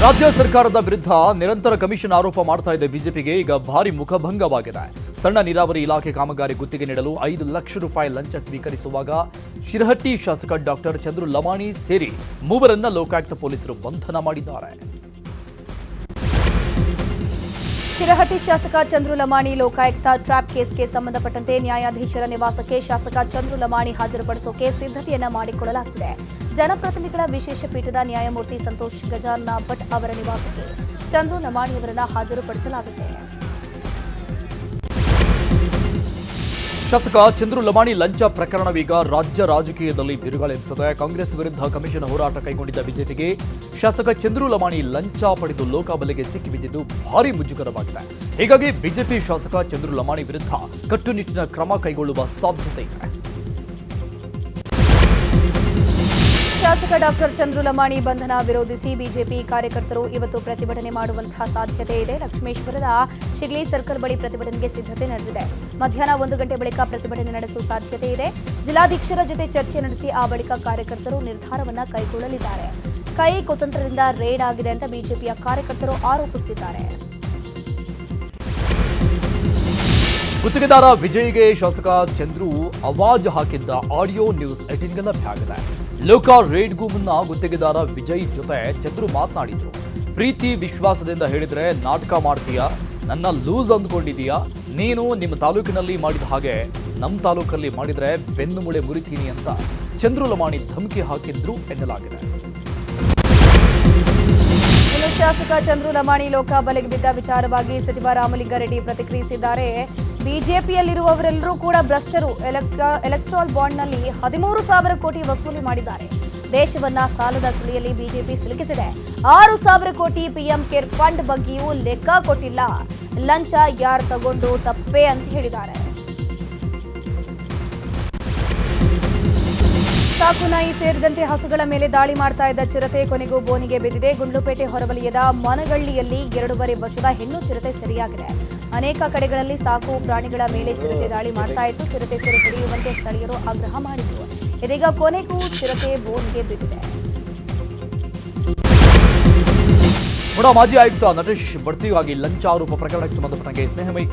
ರಾಜ್ಯ ಸರ್ಕಾರದ ವಿರುದ್ಧ ನಿರಂತರ ಕಮಿಷನ್ ಆರೋಪ ಮಾಡ್ತಾ ಇದೆ ಬಿಜೆಪಿಗೆ ಈಗ ಭಾರಿ ಮುಖಭಂಗವಾಗಿದೆ. ಸಣ್ಣ ನೀರಾವರಿ ಇಲಾಖೆ ಕಾಮಗಾರಿ ಗುತ್ತಿಗೆ ನೀಡಲು 5 ಲಕ್ಷ ರೂಪಾಯಿ ಲಂಚ ಸ್ವೀಕರಿಸುವಾಗ ಶಿರಹಟ್ಟಿ ಶಾಸಕ ಡಾಕ್ಟರ್ ಚಂದ್ರು ಲಮಾಣಿ ಸೇರಿ ಮೂವರನ್ನ ಲೋಕಾಯುಕ್ತ ಪೊಲೀಸರು ಬಂಧನ ಮಾಡಿದ್ದಾರೆ. ಶಿರಹಟ್ಟಿ ಶಾಸಕ ಚಂದ್ರು ಲಮಾಣಿ ಲೋಕಾಯುಕ್ತ ಟ್ರ್ಯಾಪ್ ಕೇಸ್ಗೆ ಸಂಬಂಧಪಟ್ಟಂತೆ ನ್ಯಾಯಾಧೀಶರ ನಿವಾಸಕ್ಕೆ ಶಾಸಕ ಚಂದ್ರು ಲಮಾಣಿ ಹಾಜರುಪಡಿಸೋಕೆ ಸಿದ್ಧತೆಯನ್ನ ಮಾಡಿಕೊಳ್ಳಲಾಗಿದೆ. ಜನಪ್ರತಿನಿಧಿಗಳ ವಿಶೇಷ ಪೀಠದ ನ್ಯಾಯಮೂರ್ತಿ ಸಂತೋಷ್ ಗಜಾನನ ಭಟ್ ಅವರ ನಿವಾಸಕ್ಕೆ ಚಂದ್ರು ಲಮಾಣಿ ಅವರನ್ನು ಹಾಜರುಪಡಿಸಲಾಗಿದೆ. ಶಾಸಕ ಚಂದ್ರು ಲಮಾಣಿ ಲಂಚ ಪ್ರಕರಣವೀಗ ರಾಜ್ಯ ರಾಜಕೀಯದಲ್ಲಿ ಬಿರುಗಾಳೆಬ್ಬಿಸಿದೆ. ಕಾಂಗ್ರೆಸ್ ವಿರುದ್ಧ ಕಮಿಷನ್ ಹೋರಾಟ ಕೈಗೊಂಡಿದ್ದ ಬಿಜೆಪಿಗೆ ಶಾಸಕ ಚಂದ್ರು ಲಮಾಣಿ ಲಂಚ ಪಡೆದು ಲೋಕಾಬಲೆಗೆ ಸಿಕ್ಕಿಬಿದ್ದಿದ್ದು ಭಾರಿ ಮುಜುಗರವಾಗಿದೆ. ಹೀಗಾಗಿ ಬಿಜೆಪಿ ಶಾಸಕ ಚಂದ್ರು ಲಮಾಣಿ ವಿರುದ್ಧ ಕಟ್ಟುನಿಟ್ಟಿನ ಕ್ರಮ ಕೈಗೊಳ್ಳುವ ಸಾಧ್ಯತೆ ಇದೆ. ಶಾಸಕ ಡಾಕ್ಟರ್ ಚಂದ್ರು ಲಮಾಣಿ ಬಂಧನ ವಿರೋಧಿಸಿ ಬಿಜೆಪಿ ಕಾರ್ಯಕರ್ತರು ಇವತ್ತು ಪ್ರತಿಭಟನೆ ಮಾಡುವಂತಹ ಸಾಧ್ಯತೆ ಇದೆ. ಲಕ್ಷ್ಮೇಶ್ವರದ ಶಿಗ್ಲಿ ಸರ್ಕಲ್ ಬಳಿ ಪ್ರತಿಭಟನೆಗೆ ಸಿದ್ಧತೆ ನಡೆದಿದೆ. ಮಧ್ಯಾಹ್ನ 1 ಗಂಟೆ ಬಳಿಕ ಪ್ರತಿಭಟನೆ ನಡೆಸುವ ಸಾಧ್ಯತೆ ಇದೆ. ಜಿಲ್ಲಾಧೀಶರ ಜೊತೆ ಚರ್ಚೆ ನಡೆಸಿ ಆ ಬಳಿಕ ಕಾರ್ಯಕರ್ತರು ನಿರ್ಧಾರವನ್ನ ಕೈಗೊಳ್ಳಲಿದ್ದಾರೆ. ಕೈ ಕುತಂತ್ರದಿಂದ ರೇಡ್ ಆಗಿದೆ ಅಂತ ಬಿಜೆಪಿಯ ಕಾರ್ಯಕರ್ತರು ಆರೋಪಿಸುತ್ತಿದ್ದಾರೆ. ಗುತ್ತಿಗೆದಾರ ವಿಜಯ್ಗೆ ಶಾಸಕ ಚಂದ್ರು ಅವಾಜ್ ಹಾಕಿದ್ದ ಆಡಿಯೋ ನ್ಯೂಸ್ 18ಗೆ ಲಭ್ಯ ಆಗಿದೆ. ಲೋಕ ರೇಡ್ಗೂ ಮುನ್ನ ಗುತ್ತಿಗೆದಾರ ವಿಜಯ್ ಜೊತೆ ಚಂದ್ರು ಮಾತನಾಡಿದ್ರು. ಪ್ರೀತಿ ವಿಶ್ವಾಸದಿಂದ ಹೇಳಿದ್ರೆ ನಾಟಕ ಮಾಡ್ತೀಯಾ, ನನ್ನ ಲೂಸ್ ಅಂದ್ಕೊಂಡಿದೀಯಾ, ನೀನು ನಿಮ್ಮ ತಾಲೂಕಿನಲ್ಲಿ ಮಾಡಿದ ಹಾಗೆ ನಮ್ಮ ತಾಲೂಕಲ್ಲಿ ಮಾಡಿದ್ರೆ ಬೆನ್ನು ಮುಳೆ ಮುರಿತೀನಿ ಅಂತ ಚಂದ್ರು ಲಮಾಣಿ ಧಮಕಿ ಹಾಕಿದ್ರು ಎನ್ನಲಾಗಿದೆ. ಇನ್ನು ಶಾಸಕ ಚಂದ್ರು ಲಮಾಣಿ ಲೋಕಾಬಲೆಗೆ ಬಿದ್ದ ವಿಚಾರವಾಗಿ ಸಚಿವ ರಾಮಲಿಂಗಾರೆಡ್ಡಿ ಪ್ರತಿಕ್ರಿಯಿಸಿದ್ದಾರೆ. ಬಿಜೆಪಿಯಲ್ಲಿರುವವರೆಲ್ಲರೂ ಕೂಡ ಭ್ರಷ್ಟರು. ಎಲೆಕ್ಟ್ರಾಲ್ ಬಾಂಡ್ನಲ್ಲಿ 13,000 ಕೋಟಿ ವಸೂಲಿ ಮಾಡಿದ್ದಾರೆ. ದೇಶವನ್ನ ಸಾಲದ ಸುಳಿಯಲ್ಲಿ ಬಿಜೆಪಿ ಸಿಲುಕಿಸಿದೆ. 6,000 ಕೋಟಿ ಪಿಎಂ ಕೇರ್ ಫಂಡ್ ಬಗ್ಗೆಯೂ ಲೆಕ್ಕ ಕೊಟ್ಟಿಲ್ಲ. ಲಂಚ ಯಾರು ತಗೊಂಡು ತಪ್ಪೇ ಅಂತ ಹೇಳಿದ್ದಾರೆ. ಸಾಕು ನಾಯಿ ಸೇರಿದಂತೆ ಹಸುಗಳ ಮೇಲೆ ದಾಳಿ ಮಾಡ್ತಾ ಇದ್ದ ಚಿರತೆ ಕೊನೆಗೂ ಬೋನಿಗೆ ಬಿದ್ದಿದೆ. ಗುಂಡ್ಲುಪೇಟೆ ಹೊರವಲಯದ ಮನಗಳ್ಳಿಯಲ್ಲಿ 2.5 ವರ್ಷದ ಹೆಣ್ಣು ಚಿರತೆ ಸೆರೆಯಾಗಿದೆ. ಅನೇಕ ಕಡೆಗಳಲ್ಲಿ ಸಾಕು ಪ್ರಾಣಿಗಳ ಮೇಲೆ ಚಿರತೆ ದಾಳಿ ಮಾಡ್ತಾ ಇತ್ತು. ಚಿರತೆ ಸೆರೆ ಹಿಡಿಯುವಂತೆ ಸ್ಥಳೀಯರು ಆಗ್ರಹ ಮಾಡಿದ್ರು. ಇದೀಗ ಕೊನೆಗೂ ಚಿರತೆ ಬೋನಿಗೆ ಬಿದ್ದಿದೆ. ಮಾಜಿ ಆಯುಕ್ತ ನಟೇಶ್ ಬಡ್ತಿಗಾಗಿ ಲಂಚ ಆರೋಪ ಪ್ರಕರಣಕ್ಕೆ ಸಂಬಂಧಪಟ್ಟಂತೆ ಸ್ನೇಹಮಯಿ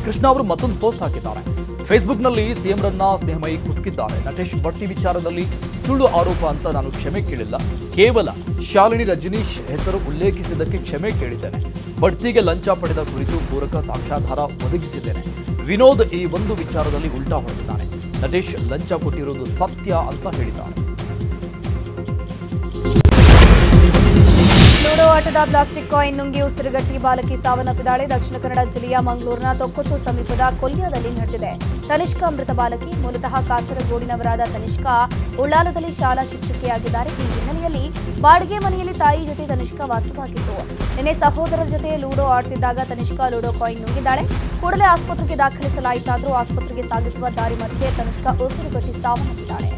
ಕೃಷ್ಣ ಅವರು ಮತ್ತೊಂದು ಪೋಸ್ಟ್ ಹಾಕಿದ್ದಾರೆ. ಫೇಸ್ಬುಕ್ನಲ್ಲಿ ಸಿಎಂರನ್ನ ಸ್ನೇಹಮಯಿ ಕುಟುಕಿದ್ದಾರೆ. ನಟೇಶ್ ಬಡ್ತಿ ವಿಚಾರದಲ್ಲಿ ಸುಳ್ಳು ಆರೋಪ ಅಂತ ನಾನು ಕ್ಷಮೆ ಕೇಳಿಲ್ಲ, ಕೇವಲ ಶಾಲಿನಿ ರಜನೀಶ್ ಹೆಸರು ಉಲ್ಲೇಖಿಸಿದ್ದಕ್ಕೆ ಕ್ಷಮೆ ಕೇಳಿದ್ದೇನೆ. ಬಡ್ತಿಗೆ ಲಂಚ ಪಡೆದ ಕುರಿತು ಪೂರಕ ಸಾಕ್ಷ್ಯಾಧಾರ ಒದಗಿಸಿದ್ದೇನೆ. ವಿನೋದ್ ಈ ಒಂದು ವಿಚಾರದಲ್ಲಿ ಉಲ್ಟಾ ಹೊಡೆದಿದ್ದಾನೆ. ನಟೇಶ್ ಲಂಚ ಕೊಟ್ಟಿರುವುದು ಸತ್ಯ ಅಂತ ಹೇಳಿದ್ದಾರೆ. ಲೂಡೋ ಆಟದ ಪ್ಲಾಸ್ಟಿಕ್ ಕಾಯಿನ್ ನುಂಗಿ ಉಸಿರುಗಟ್ಟಿ ಬಾಲಕಿ ಸಾವನ್ನಪ್ಪಿದ್ದಾಳೆ. ದಕ್ಷಿಣ ಕನ್ನಡ ಜಿಲ್ಲೆಯ ಮಂಗಳೂರಿನ ತೊಕ್ಕೊಟ್ಟು ಸಮೀಪದ ಕೊಲ್ಯದಲ್ಲಿ ನಡೆದಿದೆ. ತನಿಷ್ಕಾ ಮೃತ ಬಾಲಕಿ. ಮೂಲತಃ ಕಾಸರಗೋಡಿನವರಾದ ತನಿಷ್ಕಾ ಉಳ್ಳಾಲದಲ್ಲಿ ಶಾಲಾ ಶಿಕ್ಷಕಿಯಾಗಿದ್ದಾರೆ. ಈ ಹಿನ್ನೆಲೆಯಲ್ಲಿ ಬಾಡಿಗೆ ಮನೆಯಲ್ಲಿ ತಾಯಿ ಜೊತೆ ತನಿಷ್ಕಾ ವಾಸವಾಗಿತ್ತು. ನಿನ್ನೆ ಸಹೋದರರ ಜೊತೆ ಲೂಡೋ ಆಡ್ತಿದ್ದಾಗ ತನಿಷ್ಕಾ ಲೂಡೋ ಕಾಯಿನ್ ನುಂಗಿದ್ದಾಳೆ. ಕೂಡಲೇ ಆಸ್ಪತ್ರೆಗೆ ದಾಖಲಿಸಲಾಯಿತಾದರೂ ಆಸ್ಪತ್ರೆಗೆ ಸಾಗಿಸುವ ದಾರಿ ಮಧ್ಯೆ ತನಿಷ್ಕಾ ಉಸಿರುಗಟ್ಟಿ ಸಾವನ್ನಪ್ಪಿದ್ದಾಳೆ.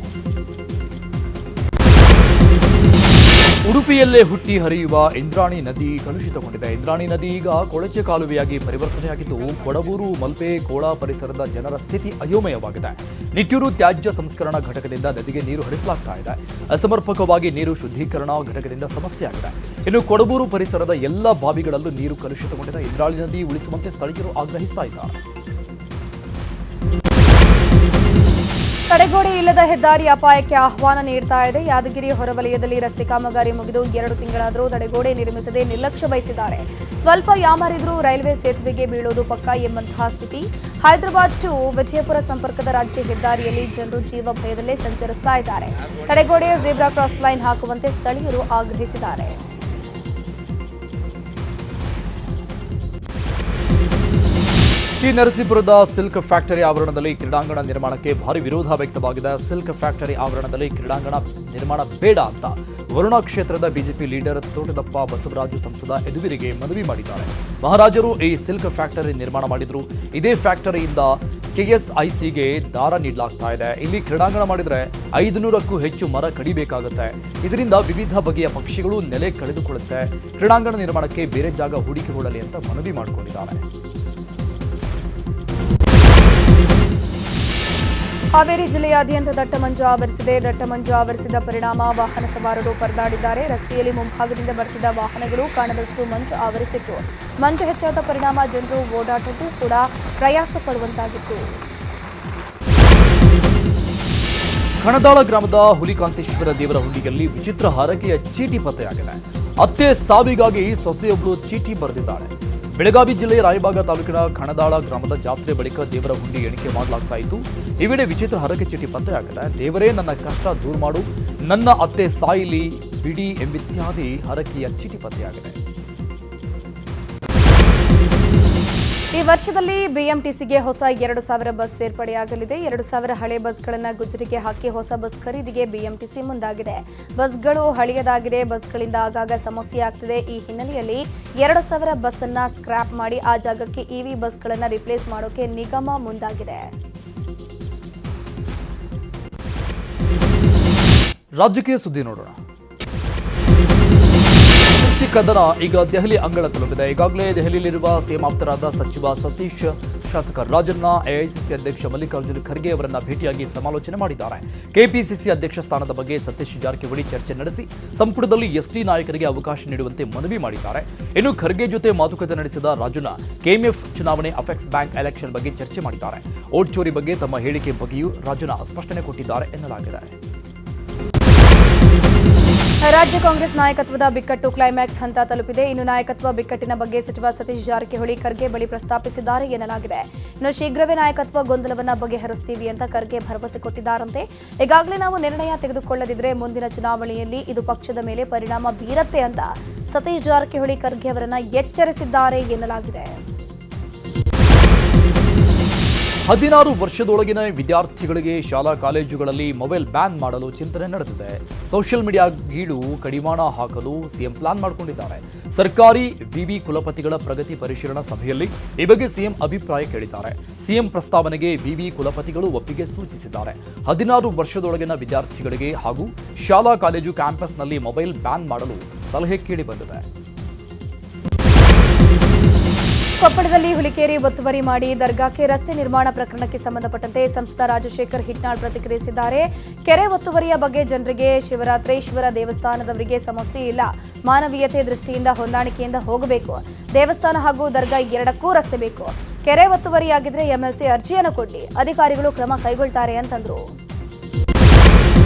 ಉಡುಪಿಯಲ್ಲೇ ಹುಟ್ಟಿ ಹರಿಯುವ ಇಂದ್ರಾಣಿ ನದಿ ಕಲುಷಿತಗೊಂಡಿದೆ. ಇಂದ್ರಾಣಿ ನದಿ ಈಗ ಕೊಳಚೆ ಕಾಲುವೆಯಾಗಿ ಪರಿವರ್ತನೆಯಾಗಿದ್ದು ಕೊಡಗೂರು, ಮಲ್ಪೆ, ಕೋಳ ಪರಿಸರದ ಜನರ ಸ್ಥಿತಿ ಅಯೋಮಯವಾಗಿದೆ. ನಿಟ್ಟೂರು ತ್ಯಾಜ್ಯ ಸಂಸ್ಕರಣಾ ಘಟಕದಿಂದ ನದಿಗೆ ನೀರು ಹರಿಸಲಾಗ್ತಾ ಇದೆ. ಅಸಮರ್ಪಕವಾಗಿ ನೀರು ಶುದ್ಧೀಕರಣಾ ಘಟಕದಿಂದ ಸಮಸ್ಯೆಯಾಗಿದೆ. ಇನ್ನು ಕೊಡಗೂರು ಪರಿಸರದ ಎಲ್ಲ ಬಾವಿಗಳಲ್ಲೂ ನೀರು ಕಲುಷಿತಗೊಂಡಿದೆ. ಇಂದ್ರಾಣಿ ನದಿ ಉಳಿಸುವಂತೆ ಸ್ಥಳೀಯರು ಆಗ್ರಹಿಸ್ತಾ ಇದ್ದಾರೆ. ತಡೆಗೋಡೆ ಇಲ್ಲದ ಹೆದ್ದಾರಿ ಅಪಾಯಕ್ಕೆ ಆಹ್ವಾನ ನೀಡ್ತಾ ಇದೆ. ಯಾದಗಿರಿ ಹೊರವಲಯದಲ್ಲಿ ರಸ್ತೆ ಕಾಮಗಾರಿ ಮುಗಿದು 2 ತಿಂಗಳಾದರೂ ತಡೆಗೋಡೆ ನಿರ್ಮಿಸದೆ ನಿರ್ಲಕ್ಷ್ಯ ವಹಿಸಿದ್ದಾರೆ. ಸ್ವಲ್ಪ ಯಾಮಾರಿದ್ರೂ ರೈಲ್ವೆ ಸೇತುವೆಗೆ ಬೀಳೋದು ಪಕ್ಕಾ ಎಂಬಂತಹ ಸ್ಥಿತಿ. ಹೈದರಾಬಾದ್ ಟು ವಿಜಯಪುರ ಸಂಪರ್ಕದ ರಾಜ್ಯ ಹೆದ್ದಾರಿಯಲ್ಲಿ ಜನರು ಜೀವ ಭಯದಲ್ಲೇ ಸಂಚರಿಸ್ತಾ ಇದ್ದಾರೆ. ತಡೆಗೋಡೆ ಜೀಬ್ರಾ ಕ್ರಾಸ್ ಲೈನ್ ಹಾಕುವಂತೆ ಸ್ಥಳೀಯರು ಆಗ್ರಹಿಸಿದ್ದಾರೆ. ಟಿ ನರಸೀಪುರದ ಸಿಲ್ಕ್ ಫ್ಯಾಕ್ಟರಿ ಆವರಣದಲ್ಲಿ ಕ್ರೀಡಾಂಗಣ ನಿರ್ಮಾಣಕ್ಕೆ ಭಾರಿ ವಿರೋಧ ವ್ಯಕ್ತವಾಗಿದೆ. ಸಿಲ್ಕ್ ಫ್ಯಾಕ್ಟರಿ ಆವರಣದಲ್ಲಿ ಕ್ರೀಡಾಂಗಣ ನಿರ್ಮಾಣ ಬೇಡ ಅಂತ ವರುಣಾ ಕ್ಷೇತ್ರದ ಬಿಜೆಪಿ ಲೀಡರ್ ತೋಟದಪ್ಪ ಬಸವರಾಜು ಸಂಸದ ಯದುವೀರಿಗೆ ಮನವಿ ಮಾಡಿದ್ದಾರೆ. ಮಹಾರಾಜರು ಈ ಸಿಲ್ಕ್ ಫ್ಯಾಕ್ಟರಿ ನಿರ್ಮಾಣ ಮಾಡಿದ್ರು. ಇದೇ ಫ್ಯಾಕ್ಟರಿಯಿಂದ ಕೆಎಸ್ಐಸಿಗೆ ದಾರ ನೀಡಲಾಗ್ತಾ ಇದೆ. ಇಲ್ಲಿ ಕ್ರೀಡಾಂಗಣ ಮಾಡಿದ್ರೆ 500ಕ್ಕೂ ಹೆಚ್ಚು ಮರ ಕಡಿಬೇಕಾಗುತ್ತೆ. ಇದರಿಂದ ವಿವಿಧ ಬಗೆಯ ಪಕ್ಷಿಗಳು ನೆಲೆ ಕಳೆದುಕೊಳ್ಳುತ್ತೆ. ಕ್ರೀಡಾಂಗಣ ನಿರ್ಮಾಣಕ್ಕೆ ಬೇರೆ ಜಾಗ ಹೂಡಿಕೆಗೊಳ್ಳಲಿ ಅಂತ ಮನವಿ ಮಾಡಿಕೊಂಡಿದ್ದಾರೆ. ಹಾವೇರಿ ಜಿಲ್ಲೆಯಾದ್ಯಂತ ದಟ್ಟ ಮಂಜು ಆವರಿಸಿದೆ. ದಟ್ಟ ಮಂಜು ಆವರಿಸಿದ ಪರಿಣಾಮ ವಾಹನ ಸವಾರರು ಪರದಾಡಿದ್ದಾರೆ. ರಸ್ತೆಯಲ್ಲಿ ಮುಂಭಾಗದಿಂದ ಬರ್ತಿದ್ದ ವಾಹನಗಳು ಕಾಣದಷ್ಟು ಮಂಜು ಆವರಿಸಿತ್ತು. ಮಂಜು ಹೆಚ್ಚಾದ ಪರಿಣಾಮ ಜನರು ಓಡಾಟಕ್ಕೂ ಕೂಡ ಪ್ರಯಾಸ ಪಡುವಂತಾಗಿತ್ತು. ಕಣದಾಳ ಗ್ರಾಮದ ಹುಲಿಕಾಂತೇಶ್ವರ ದೇವರ ಹುಂಡಿಯಲ್ಲಿ ವಿಚಿತ್ರ ಹರಕೆಯ ಚೀಟಿ ಪತ್ತೆಯಾಗಿದೆ. ಅತ್ತೆ ಸಾವಿಗಾಗಿ ಸೊಸೆಯೊಬ್ಬಳು ಚೀಟಿ ಬರೆದಿದ್ದಾಳೆ. ಬೆಳಗಾವಿ ಜಿಲ್ಲೆಯ ರಾಯಬಾಗ ತಾಲೂಕಿನ ಕಣದಾಳ ಗ್ರಾಮದ ಜಾತ್ರೆ ಬಳಿಕ ದೇವರ ಹುಂಡಿ ಎಣಿಕೆ ಮಾಡಲಾಗ್ತಾ ಇತ್ತು. ಈ ವೇಳೆ ವಿಚಿತ್ರ ಹರಕೆ ಚೀಟಿ ಪತ್ತೆಯಾಗಿದೆ. ದೇವರೇ ನನ್ನ ಕಷ್ಟ ದೂರ ಮಾಡು, ನನ್ನ ಅತ್ತೆ ಸಾಯಿಲಿ ಬಿಡಿ ಎಂಬಿತ್ಯಾದಿ ಹರಕೆಯ ಚೀಟಿ ಪತ್ತೆಯಾಗಿದೆ. ಈ ವರ್ಷದಲ್ಲಿ ಬಿಎಂಟಿಸಿಗೆ ಹೊಸ 2,000 ಬಸ್ ಸೇರ್ಪಡೆಯಾಗಲಿದೆ. 2,000 ಹಳೆ ಬಸ್ಗಳನ್ನು ಗುಜರಿಗೆ ಹಾಕಿ ಹೊಸ ಬಸ್ ಖರೀದಿಗೆ ಬಿಎಂಟಿಸಿ ಮುಂದಾಗಿದೆ. ಬಸ್ಗಳು ಹಳೆಯದಾಗಿದೆ. ಬಸ್ಗಳಿಂದ ಆಗಾಗ ಸಮಸ್ಯೆ ಆಗ್ತಿದೆ. ಈ ಹಿನ್ನೆಲೆಯಲ್ಲಿ 2,000 ಬಸ್ ಅನ್ನ ಸ್ಕ್ರಾಪ್ ಮಾಡಿ ಆ ಜಾಗಕ್ಕೆ ಇವಿ ಬಸ್ಗಳನ್ನು ರಿಪ್ಲೇಸ್ ಮಾಡೋಕೆ ನಿಗಮ ಮುಂದಾಗಿದೆ. ರಾಜಕೀಯ ಸುದ್ದಿ ನೋಡೋಣ. ಕದನ ಈಗ ದೆಹಲಿ ಅಂಗಳ ತಲುಪಿದೆ. ಈಗಾಗಲೇ ದೆಹಲಿಯಲ್ಲಿರುವ ಸಿಎಂ ಆಪ್ತರಾದ ಸಚಿವ ಸತೀಶ್, ಶಾಸಕ ರಾಜಣ್ಣ, ಎಐಸಿಸಿ ಅಧ್ಯಕ್ಷ ಮಲ್ಲಿಕಾರ್ಜುನ ಖರ್ಗೆ ಅವರನ್ನ ಭೇಟಿಯಾಗಿ ಸಮಾಲೋಚನೆ ಮಾಡಿದ್ದಾರೆ. ಕೆಪಿಸಿಸಿ ಅಧ್ಯಕ್ಷ ಸ್ಥಾನದ ಬಗ್ಗೆ ಸತೀಶ್ ಜಾರಕಿಹೊಳಿ ಚರ್ಚೆ ನಡೆಸಿ ಸಂಪುಟದಲ್ಲಿ ಎಸ್ಟಿ ನಾಯಕರಿಗೆ ಅವಕಾಶ ನೀಡುವಂತೆ ಮನವಿ ಮಾಡಿದ್ದಾರೆ. ಇನ್ನು ಖರ್ಗೆ ಜೊತೆ ಮಾತುಕತೆ ನಡೆಸಿದ ರಾಜಣ್ಣ ಕೆಎಂಎಫ್ ಚುನಾವಣೆ, ಅಪೆಕ್ಸ್ ಬ್ಯಾಂಕ್ ಎಲೆಕ್ಷನ್ ಬಗ್ಗೆ ಚರ್ಚೆ ಮಾಡಿದ್ದಾರೆ. ಓಟ್ ಚೋರಿ ಬಗ್ಗೆ ತಮ್ಮ ಹೇಳಿಕೆ ಬಗ್ಗೆಯೂ ರಾಜಣ್ಣ ಸ್ಪಷ್ಟನೆ ಕೊಟ್ಟಿದ್ದಾರೆ ಎನ್ನಲಾಗಿದೆ. ರಾಜ್ಯ ಕಾಂಗ್ರೆಸ್ ನಾಯಕತ್ವದ ಬಿಕ್ಕಟ್ಟು ಕ್ಲೈಮ್ಯಾಕ್ಸ್ ಹಂತ ತಲುಪಿದೆ. ಇನ್ನು ನಾಯಕತ್ವ ಬಿಕ್ಕಟ್ಟಿನ ಬಗ್ಗೆ ಸಚಿವ ಸತೀಶ್ ಜಾರಕಿಹೊಳಿ ಖರ್ಗೆ ಬಳಿ ಪ್ರಸ್ತಾಪಿಸಿದ್ದಾರೆ ಎನ್ನಲಾಗಿದೆ. ಇನ್ನು ಶೀಘ್ರವೇ ನಾಯಕತ್ವ ಗೊಂದಲವನ್ನು ಬಗೆಹರಿಸ್ತೀವಿ ಅಂತ ಖರ್ಗೆ ಭರವಸೆ ಕೊಟ್ಟಿದ್ದಾರಂತೆ. ಈಗಾಗಲೇ ನಾವು ನಿರ್ಣಯ ತೆಗೆದುಕೊಳ್ಳದಿದ್ರೆ ಮುಂದಿನ ಚುನಾವಣೆಯಲ್ಲಿ ಇದು ಪಕ್ಷದ ಮೇಲೆ ಪರಿಣಾಮ ಬೀರತ್ತೆ ಅಂತ ಸತೀಶ್ ಜಾರಕಿಹೊಳಿ ಖರ್ಗೆ ಅವರನ್ನ ಎಚ್ಚರಿಸಿದ್ದಾರೆ ಎನ್ನಲಾಗಿದೆ. 16 ವರ್ಷದೊಳಗಿನ ವಿದ್ಯಾರ್ಥಿಗಳಿಗೆ ಶಾಲಾ ಕಾಲೇಜುಗಳಲ್ಲಿ ಮೊಬೈಲ್ ಬ್ಯಾನ್ ಮಾಡಲು ಚಿಂತನೆ ನಡೆದಿದೆ. ಸೋಷಿಯಲ್ ಮೀಡಿಯಾ ಗೀಳು ಕಡಿವಾಣ ಹಾಕಲು ಸಿಎಂ ಪ್ಲಾನ್ ಮಾಡಿಕೊಂಡಿದ್ದಾರೆ. ಸರ್ಕಾರಿ ವಿವಿ ಕುಲಪತಿಗಳ ಪ್ರಗತಿ ಪರಿಶೀಲನಾ ಸಭೆಯಲ್ಲಿ ಈ ಬಗ್ಗೆ ಸಿಎಂ ಅಭಿಪ್ರಾಯ ಕೇಳಿದ್ದಾರೆ. ಸಿಎಂ ಪ್ರಸ್ತಾವನೆಗೆ ವಿವಿ ಕುಲಪತಿಗಳು ಒಪ್ಪಿಗೆ ಸೂಚಿಸಿದ್ದಾರೆ. 16 ವರ್ಷದೊಳಗಿನ ವಿದ್ಯಾರ್ಥಿಗಳಿಗೆ ಹಾಗೂ ಶಾಲಾ ಕಾಲೇಜು ಕ್ಯಾಂಪಸ್ನಲ್ಲಿ ಮೊಬೈಲ್ ಬ್ಯಾನ್ ಮಾಡಲು ಸಲಹೆ ಕೇಳಿಬಂದಿದೆ. ಕೊಪ್ಪಳದಲ್ಲಿ ಹುಲಿಕೇರಿ ಒತ್ತುವರಿ ಮಾಡಿ ದರ್ಗಾಕ್ಕೆ ರಸ್ತೆ ನಿರ್ಮಾಣ ಪ್ರಕರಣಕ್ಕೆ ಸಂಬಂಧಪಟ್ಟಂತೆ ಸಂಸದ ರಾಜಶೇಖರ್ ಹಿಟ್ನಾಳ್ ಪ್ರತಿಕ್ರಿಯಿಸಿದ್ದಾರೆ. ಕೆರೆ ಒತ್ತುವರಿಯ ಬಗ್ಗೆ ಜನರಿಗೆ ಶಿವರಾತ್ರೇಶ್ವರ ದೇವಸ್ಥಾನದವರಿಗೆ ಸಮಸ್ಯೆ ಇಲ್ಲ. ಮಾನವೀಯತೆ ದೃಷ್ಟಿಯಿಂದ ಹೊಂದಾಣಿಕೆಯಿಂದ ಹೋಗಬೇಕು. ದೇವಸ್ಥಾನ ಹಾಗೂ ದರ್ಗಾ ಎರಡಕ್ಕೂ ರಸ್ತೆ ಬೇಕು. ಕೆರೆ ಒತ್ತುವರಿಯಾಗಿದ್ರೆ ಎಂಎಲ್ಸಿ ಅರ್ಜಿಯನ್ನು ಕೊಡಿ, ಅಧಿಕಾರಿಗಳು ಕ್ರಮ ಕೈಗೊಳ್ತಾರೆ ಅಂತಂದ್ರು.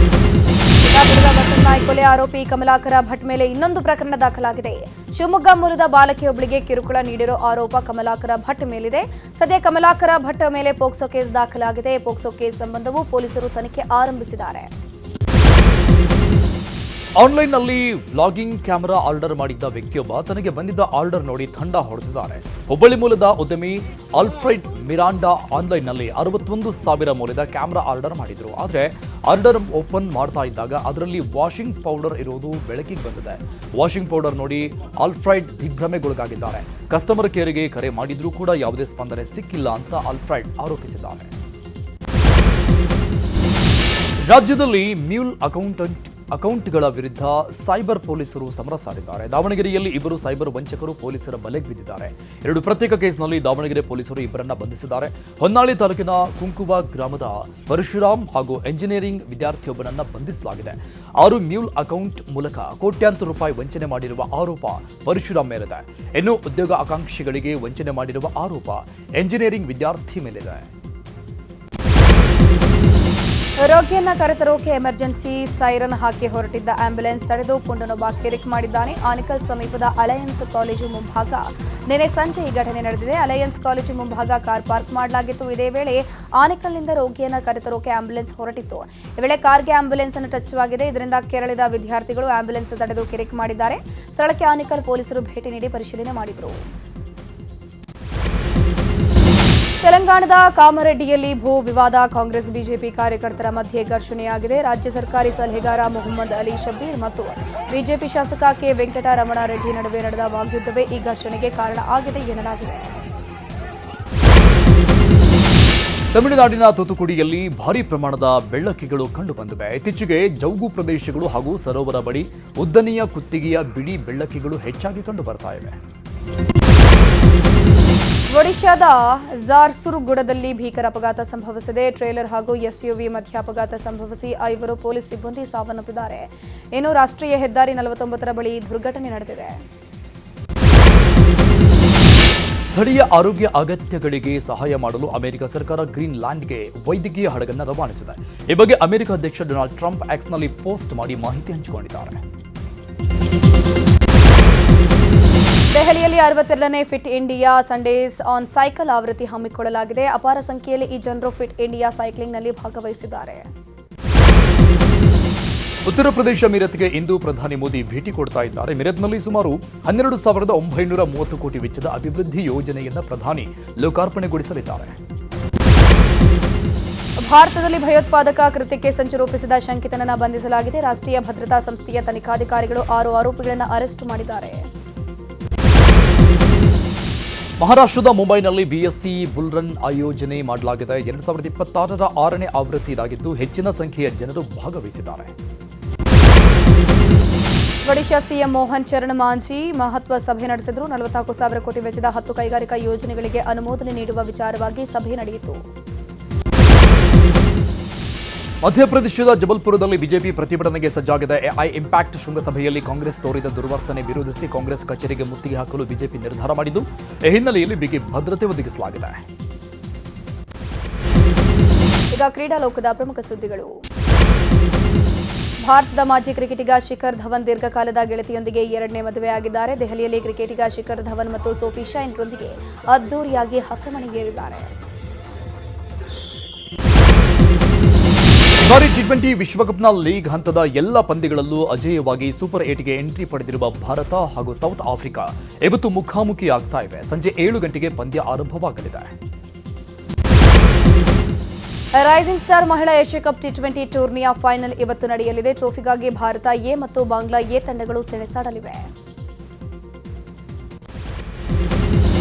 ನಾಯ್ಕ ಕೊಲೆ ಆರೋಪಿ ಕಮಲಾಕರ ಭಟ್ ಮೇಲೆ ಇನ್ನೊಂದು ಪ್ರಕರಣ ದಾಖಲಾಗಿದೆ. ಶಿವಮೊಗ್ಗ ಮೂಲದ ಬಾಲಕಿಯೊಬ್ಬಳಿಗೆ ಕಿರುಕುಳ ನೀಡಿರೋ ಆರೋಪ ಕಮಲಾಕರ ಭಟ್ ಮೇಲಿದೆ. ಸದ್ಯ ಕಮಲಾಕರ ಭಟ್ ಮೇಲೆ ಪೋಕ್ಸೋ ಕೇಸ್ ದಾಖಲಾಗಿದೆ. ಪೋಕ್ಸೋ ಕೇಸ್ ಸಂಬಂಧವೂ ಪೊಲೀಸರು ತನಿಖೆ ಆರಂಭಿಸಿದ್ದಾರೆ. ಆನ್ಲೈನ್ನಲ್ಲಿ ವ್ಲಾಗಿಂಗ್ ಕ್ಯಾಮೆರಾ ಆರ್ಡರ್ ಮಾಡಿದ್ದ ವ್ಯಕ್ತಿಯೊಬ್ಬ ತನಗೆ ಬಂದಿದ್ದ ಆರ್ಡರ್ ನೋಡಿ ಥಂಡ ಹೊಡೆದಿದ್ದಾರೆ. ಹುಬ್ಬಳ್ಳಿ ಮೂಲದ ಉದ್ಯಮಿ ಆಲ್ಫ್ರೆಡ್ ಮಿರಾಂಡಾ ಆನ್ಲೈನ್ನಲ್ಲಿ 61,000 ಮೌಲ್ಯದ ಕ್ಯಾಮೆರಾ ಆರ್ಡರ್ ಮಾಡಿದ್ರು. ಆದರೆ ಆರ್ಡರ್ ಓಪನ್ ಮಾಡ್ತಾ ಇದ್ದಾಗ ಅದರಲ್ಲಿ ವಾಷಿಂಗ್ ಪೌಡರ್ ಇರುವುದು ಬೆಳಕಿಗೆ ಬಂದಿದೆ. ವಾಷಿಂಗ್ ಪೌಡರ್ ನೋಡಿ ಆಲ್ಫ್ರೆಡ್ ದಿಗ್ಭ್ರಮೆಗೊಳಗಾಗಿದ್ದಾರೆ. ಕಸ್ಟಮರ್ ಕೇರ್ಗೆ ಕರೆ ಮಾಡಿದ್ರೂ ಕೂಡ ಯಾವುದೇ ಸ್ಪಂದನೆ ಸಿಕ್ಕಿಲ್ಲ ಅಂತ ಆಲ್ಫ್ರೆಡ್ ಆರೋಪಿಸಿದ್ದಾರೆ. ರಾಜ್ಯದಲ್ಲಿ ಮ್ಯೂಲ್ ಅಕೌಂಟ್ಗಳ ವಿರುದ್ಧ ಸೈಬರ್ ಪೊಲೀಸರು ಸಮರ ಸಾರಿದ್ದಾರೆ. ದಾವಣಗೆರೆಯಲ್ಲಿ 2 ಸೈಬರ್ ವಂಚಕರು ಪೊಲೀಸರ ಬಲೆಗೆ ಬಿದ್ದಿದ್ದಾರೆ. 2 ಪ್ರತ್ಯೇಕ ಕೇಸ್ನಲ್ಲಿ ದಾವಣಗೆರೆ ಪೊಲೀಸರು 2ರನ್ನ ಬಂಧಿಸಿದ್ದಾರೆ. ಹೊನ್ನಾಳಿ ತಾಲೂಕಿನ ಕುಂಕುವ ಗ್ರಾಮದ ಪರಶುರಾಮ್ ಹಾಗೂ ಎಂಜಿನಿಯರಿಂಗ್ ವಿದ್ಯಾರ್ಥಿಯೊಬ್ಬನನ್ನ ಬಂಧಿಸಲಾಗಿದೆ. 6 ಮ್ಯೂಲ್ ಅಕೌಂಟ್ ಮೂಲಕ ಕೋಟ್ಯಾಂತರ ರೂಪಾಯಿ ವಂಚನೆ ಮಾಡಿರುವ ಆರೋಪ ಪರಶುರಾಮ್ ಮೇಲಿದೆ. ಇನ್ನು ಉದ್ಯೋಗ ಆಕಾಂಕ್ಷಿಗಳಿಗೆ ವಂಚನೆ ಮಾಡಿರುವ ಆರೋಪ ಎಂಜಿನಿಯರಿಂಗ್ ವಿದ್ಯಾರ್ಥಿ ಮೇಲಿದೆ. ರೋಗಿಯನ್ನ ಕರೆತರೋಕೆ ಎಮರ್ಜೆನ್ಸಿ ಸೈರನ್ ಹಾಕಿ ಹೊರಟಿದ್ದ ಆಂಬ್ಯುಲೆನ್ಸ್ ತಡೆದು ಪುಂಡನೊಬ್ಬ ಕಿರಿಕ್ ಮಾಡಿದ್ದಾನೆ. ಆನೇಕಲ್ ಸಮೀಪದ ಅಲಯನ್ಸ್ ಕಾಲೇಜು ಮುಂಭಾಗ ನಿನ್ನೆ ಸಂಜೆ ಈ ಘಟನೆ ನಡೆದಿದೆ. ಅಲಯನ್ಸ್ ಕಾಲೇಜು ಮುಂಭಾಗ ಕಾರ್ ಪಾರ್ಕ್ ಮಾಡಲಾಗಿತ್ತು. ಇದೇ ವೇಳೆ ಆನೇಕಲ್ನಿಂದ ರೋಗಿಯನ್ನ ಕರೆತರೋಕೆ ಆಂಬ್ಯುಲೆನ್ಸ್ ಹೊರಟಿತ್ತು. ಈ ವೇಳೆ ಕಾರ್ಗೆ ಆಂಬ್ಯುಲೆನ್ಸ್ ಅನ್ನು ಟಚ್ ಆಗಿದೆ. ಇದರಿಂದ ಕೆರಳಿದ ವಿದ್ಯಾರ್ಥಿಗಳು ಆಂಬ್ಯುಲೆನ್ಸ್ ತಡೆದು ಕಿರಿಕ್ ಮಾಡಿದ್ದಾರೆ. ಸ್ಥಳಕ್ಕೆ ಆನೇಕಲ್ ಪೊಲೀಸರು ಭೇಟಿ ನೀಡಿ ಪರಿಶೀಲನೆ ಮಾಡಿದರು. ತೆಲಂಗಾಣದ ಕಾಮರೆಡ್ಡಿಯಲ್ಲಿ ಭೂ ವಿವಾದ, ಕಾಂಗ್ರೆಸ್ ಬಿಜೆಪಿ ಕಾರ್ಯಕರ್ತರ ಮಧ್ಯೆ ಘರ್ಷಣೆಯಾಗಿದೆ. ರಾಜ್ಯ ಸರ್ಕಾರಿ ಸಲಹೆಗಾರ ಮೊಹಮ್ಮದ್ ಅಲಿ ಶಬೀರ್ ಮತ್ತು ಬಿಜೆಪಿ ಶಾಸಕ ಕೆ ವೆಂಕಟರಮಣಾರೆಡ್ಡಿ ನಡುವೆ ನಡೆದ ವಾಗ್ಯುದ್ಧವೇ ಈ ಘರ್ಷಣೆಗೆ ಕಾರಣ ಆಗಿದೆ ಎನ್ನಲಾಗಿದೆ. ತಮಿಳುನಾಡಿನ ತೂತುಕುಡಿಯಲ್ಲಿ ಭಾರೀ ಪ್ರಮಾಣದ ಬೆಳ್ಳಕ್ಕಿಗಳು ಕಂಡುಬಂದಿವೆ. ಇತ್ತೀಚೆಗೆ ಜೌಗು ಪ್ರದೇಶಗಳು ಹಾಗೂ ಸರೋವರ ಬಳಿ ಉದ್ದನೆಯ ಕುತ್ತಿಗೆಯ ಬಿಳಿ ಬೆಳ್ಳಕ್ಕಿಗಳು ಹೆಚ್ಚಾಗಿ ಕಂಡುಬರ್ತಾ ಇವೆ. ಒಡಿಶಾದ ಜಾರ್ಸುಗುಡದಲ್ಲಿ ಭೀಕರ ಅಪಘಾತ ಸಂಭವಿಸಿದೆ. ಟ್ರೇಲರ್ ಹಾಗೂ ಎಸ್ಯುವಿ ಮಧ್ಯೆ ಅಪಘಾತ ಸಂಭವಿಸಿ 5 ಪೊಲೀಸ್ ಸಿಬ್ಬಂದಿ ಸಾವನ್ನಪ್ಪಿದ್ದಾರೆ. ಇನ್ನು ರಾಷ್ಟ್ರೀಯ ಹೆದ್ದಾರಿ 49 ಬಳಿ ದುರ್ಘಟನೆ ನಡೆದಿದೆ. ಸ್ಥಳೀಯ ಆರೋಗ್ಯ ಅಗತ್ಯಗಳಿಗೆ ಸಹಾಯ ಮಾಡಲು ಅಮೆರಿಕ ಸರ್ಕಾರ ಗ್ರೀನ್ಲ್ಯಾಂಡ್ಗೆ ವೈದ್ಯಕೀಯ ಹಡಗನ್ನು ರವಾನಿಸಿದೆ. ಈ ಬಗ್ಗೆ ಅಮೆರಿಕ ಅಧ್ಯಕ್ಷ ಡೊನಾಲ್ಡ್ ಟ್ರಂಪ್ ಎಕ್ಸ್ನಲ್ಲಿ ಪೋಸ್ಟ್ ಮಾಡಿ ಮಾಹಿತಿ ಹಂಚಿಕೊಂಡಿದ್ದಾರೆ. ದೆಹಲಿಯಲ್ಲಿ 62ನೇ fit India Sundays on cycle ಆವೃತ್ತಿ ಹಮ್ಮಿಕೊಳ್ಳಲಾಗಿದೆ. ಅಪಾರ ಸಂಖ್ಯೆಯಲ್ಲಿ ಈ ಜನರು ಫಿಟ್ ಇಂಡಿಯಾ ಸೈಕ್ಲಿಂಗ್ನಲ್ಲಿ ಭಾಗವಹಿಸಿದ್ದಾರೆ. ಉತ್ತರ ಪ್ರದೇಶ ಮೀರತ್ಗೆ ಇಂದು ಪ್ರಧಾನಿ ಮೋದಿ ಭೇಟಿ ಕೊಡ್ತಾ ಇದ್ದಾರೆ. ಮೀರತ್ನಲ್ಲಿ ಸುಮಾರು 12,930 ಕೋಟಿ ವೆಚ್ಚದ ಅಭಿವೃದ್ಧಿ ಯೋಜನೆಯನ್ನು ಪ್ರಧಾನಿ ಲೋಕಾರ್ಪಣೆಗೊಳಿಸಲಿದ್ದಾರೆ. ಭಾರತದಲ್ಲಿ ಭಯೋತ್ಪಾದಕ ಕೃತ್ಯಕ್ಕೆ ಸಂಚು ರೂಪಿಸಿದ ಶಂಕಿತನನ್ನು ಬಂಧಿಸಲಾಗಿದೆ. ರಾಷ್ಟ್ರೀಯ ಭದ್ರತಾ ಸಂಸ್ಥೆಯ ತನಿಖಾಧಿಕಾರಿಗಳು 6 ಆರೋಪಿಗಳನ್ನು ಅರೆಸ್ಟ್ ಮಾಡಿದ್ದಾರೆ. ಮಹಾರಾಷ್ಟ್ರದ ಮುಂಬೈನಲ್ಲಿ ಬಿಎಸ್ಸಿ ಬುಲ್ ರನ್ ಆಯೋಜನೆ ಮಾಡಲಾಗಿದೆ. 2026ರ 6ನೇ ಆವೃತ್ತಿ ಇದಾಗಿದ್ದು ಹೆಚ್ಚಿನ ಸಂಖ್ಯೆಯ ಜನರು ಭಾಗವಹಿಸಿದ್ದಾರೆ. ಒಡಿಶಾ ಸಿಎಂ ಮೋಹನ್ ಚರಣ್ ಮಾಂಜಿ ಮಹತ್ವ ಸಭೆ ನಡೆಸಿದರು. 44,000 ಕೋಟಿ ವೆಚ್ಚದ 10 ಕೈಗಾರಿಕಾ ಯೋಜನೆಗಳಿಗೆ ಅನುಮೋದನೆ ನೀಡುವ ವಿಚಾರವಾಗಿ ಸಭೆ ನಡೆಯಿತು. ಮಧ್ಯಪ್ರದೇಶದ ಜಬಲ್ಪುರದಲ್ಲಿ ಬಿಜೆಪಿ ಪ್ರತಿಭಟನೆಗೆ ಸಜ್ಜಾಗಿದೆ. ಎಐ ಇಂಪ್ಯಾಕ್ಟ್ ಶೃಂಗಸಭೆಯಲ್ಲಿ ಕಾಂಗ್ರೆಸ್ ತೋರಿದ ದುರ್ವರ್ತನೆ ವಿರೋಧಿಸಿ ಕಾಂಗ್ರೆಸ್ ಕಚೇರಿಗೆ ಮುತ್ತಿಗೆ ಹಾಕಲು ಬಿಜೆಪಿ ನಿರ್ಧಾರ ಮಾಡಿದ್ದು, ಈ ಹಿನ್ನೆಲೆಯಲ್ಲಿ ಬಿಗಿ ಭದ್ರತೆ ಒದಗಿಸಲಾಗಿದೆ. ಈಗ ಕ್ರೀಡಾ ಲೋಕದ ಪ್ರಮುಖ ಸುದ್ದಿಗಳು. ಭಾರತದ ಮಾಜಿ ಕ್ರಿಕೆಟಿಗ ಶಿಖರ್ ಧವನ್ ದೀರ್ಘಕಾಲದ ಗೆಳತಿಯೊಂದಿಗೆ 2ನೇ ಮದುವೆಯಾಗಿದ್ದಾರೆ. ದೆಹಲಿಯಲ್ಲಿ ಕ್ರಿಕೆಟಿಗ ಶಿಖರ್ ಧವನ್ ಮತ್ತು ಸೋಫಿ ಶೈನ್ರೊಂದಿಗೆ ಅದ್ದೂರಿಯಾಗಿ ಹಸೆಮಣೆಗೇರಿದ್ದಾರೆ. ಬಾರಿ ಟಿ20 ವಿಶ್ವಕಪ್ನ ಲೀಗ್ ಹಂತದ ಎಲ್ಲ ಪಂದ್ಯಗಳಲ್ಲೂ ಅಜೇಯವಾಗಿ ಸೂಪರ್ 8ಗೆ ಎಂಟ್ರಿ ಪಡೆದಿರುವ ಭಾರತ ಹಾಗೂ ಸೌತ್ ಆಫ್ರಿಕಾ ಇವತ್ತು ಮುಖಾಮುಖಿ ಆಗ್ತಾ ಇವೆ. ಸಂಜೆ 7 ಗಂಟೆಗೆ ಪಂದ್ಯ ಆರಂಭವಾಗಲಿದೆ. ರೈಸಿಂಗ್ ಸ್ಟಾರ್ ಮಹಿಳಾ ಏಷ್ಯಾ ಕಪ್ ಟಿ20 ಟೂರ್ನಿಯ ಫೈನಲ್ ಇವತ್ತು ನಡೆಯಲಿದೆ. ಟ್ರೋಫಿಗಾಗಿ ಭಾರತ ಎ ಮತ್ತು ಬಾಂಗ್ಲಾ ಎ ತಂಡಗಳು ಸೆಣಸಾಡಲಿವೆ.